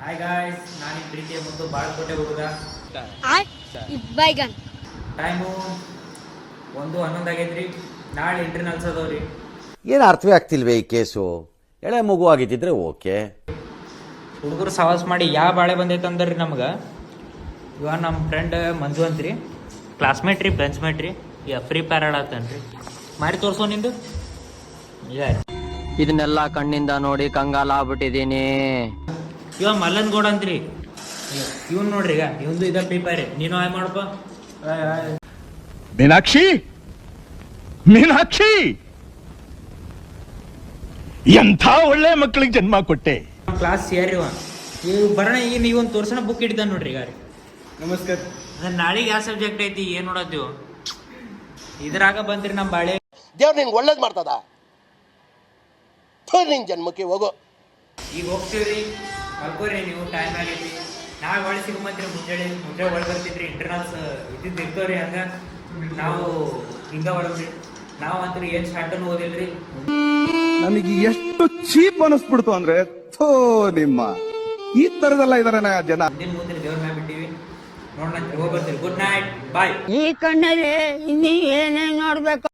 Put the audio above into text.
Hi guys, ನಾನು ಈ ಪ್ರೀತಿಯ ಮತ್ತು ಬಾಳ್ಕೋಟೆ ಹುಡುಗ. ಟೈಮು 1:11 ಆಗೈತ್ರಿ. ನಾಳೆ ಇಂಟರ್ನಲ್ಸ್ ಅದಾವ್ರಿ. ಏನು ಅರ್ಥವೇ ಆಗ್ತಿಲ್ವೇ ಈ ಕೇಸು? ಎಳೆ ಮಗು ಆಗಿದ್ದಿದ್ರೆ ಓಕೆ. ಹುಡುಗರು ಸವಾಸ ಮಾಡಿ ಯಾವ ಬಾಳೆ ಬಂದೈತೆ ಅಂದ್ರಿ ನಮ್ಗೆ. ಇವಾಗ ನಮ್ಮ ಫ್ರೆಂಡ್ ಮಂಜು ಅಂತ್ರಿ, ಕ್ಲಾಸ್ಮೇಟ್ ರೀ, ಬೆಂಚ್ಮೇಟ್ ರೀ. ಈಗ ಫ್ರೀ ಫೈರ್ ಆಡತ್ತನ್ರಿ. ಮಾರಿ ತೋರ್ಸೋ ನಿಂದು. ಇದನ್ನೆಲ್ಲ ಕಣ್ಣಿಂದ ನೋಡಿ ಕಂಗಾಲ ಆಗ್ಬಿಟ್ಟಿದೀನಿ. ಇವಾಗ ಮಲ್ಲನ್ ಗೌಡ ಅಂತ್ರಿ, ಇವನ್ ನೋಡ್ರಿ. ಈಗ ಇವಂದು ಇದ ಫ್ರೀ ಫೈರ್. ನೀನು ಆಯ್ ಮಾಡಪ್ಪ. ಮೀನಾಕ್ಷಿ, ಮೀನಾಕ್ಷಿ, ಎಂಥ ಒಳ್ಳೆ ಮಕ್ಕಳಿಗೆ ಜನ್ಮ ಕೊಟ್ಟೆ. ಕ್ಲಾಸ್ ಸೇರಿ ಇವ್ ಬರೋಣ. ಈಗ ನೀವೊಂದು ತೋರ್ಸೋಣ ಬುಕ್ ಇಡ್ತಾನೆ ನೋಡ್ರಿ. ಈಗ ನಮಸ್ಕಾರ. ನಾಳೆಗೆ ಯಾವ ಸಬ್ಜೆಕ್ಟ್ ಐತಿ ಏನ್ ನೋಡತ್ತೀವಿ. ಇದ್ರಾಗ ಬಂದ್ರಿ ನಮ್ಮ ಬಾಳೆ. ದೇವ್ರು ನಿನ್ಗೆ ಒಳ್ಳೇದು ಮಾಡ್ತದ. ನಿನ್ ಜನ್ಮಕ್ಕೆ ಹೋಗೋ. ಈಗ ಹೋಗ್ತೀವ್ರಿ, ಮಲ್ಕೋರಿ ನೀವು. ಟೈಮ್ ಆಗೈತಿ. ನಾಳೆ ಒಳ್ಳೆ ಸಿಗಮಂತ್ರಿ. ಮುಂಜಾನೆ ಒಳಗೆ ಬರ್ತಿದ್ರಿ. ಇಂಟರ್ನಲ್ಸ್ ಇದ್ದಿದ್ದು ಇರ್ತವ್ರಿ. ಹಂಗ ನಾವು ಹಿಂಗ ಒಳಗ್ರಿ. ನಾವು ಅಂತೂ ಏನ್ ಸ್ಟಾರ್ಟನ್ನು ಓದಿಲ್ರಿ. ನಮಗೆ ಎಷ್ಟು ಚೀಪ್ ಅನಿಸ್ಬಿಡ್ತು ಅಂದ್ರೆ, ಥೋ ನಿಮ್ಮ ಈ ತರದೆಲ್ಲ ಇದಾರೆ ಜನ. ಮುಂದಿನ ದೇವ್ರ ಮ್ಯಾಗ ಬಿಟ್ಟಿವಿ. ನೋಡೋಣ, ಹೋಗಿ ಬರ್ತೀವಿ. ಗುಡ್ ನೈಟ್, ಬಾಯ್. ಈ ಕಣ್ಣಲ್ಲಿ ಇನ್ನೀ ಏನೇನ್ ನೋಡ್ಬೇಕು.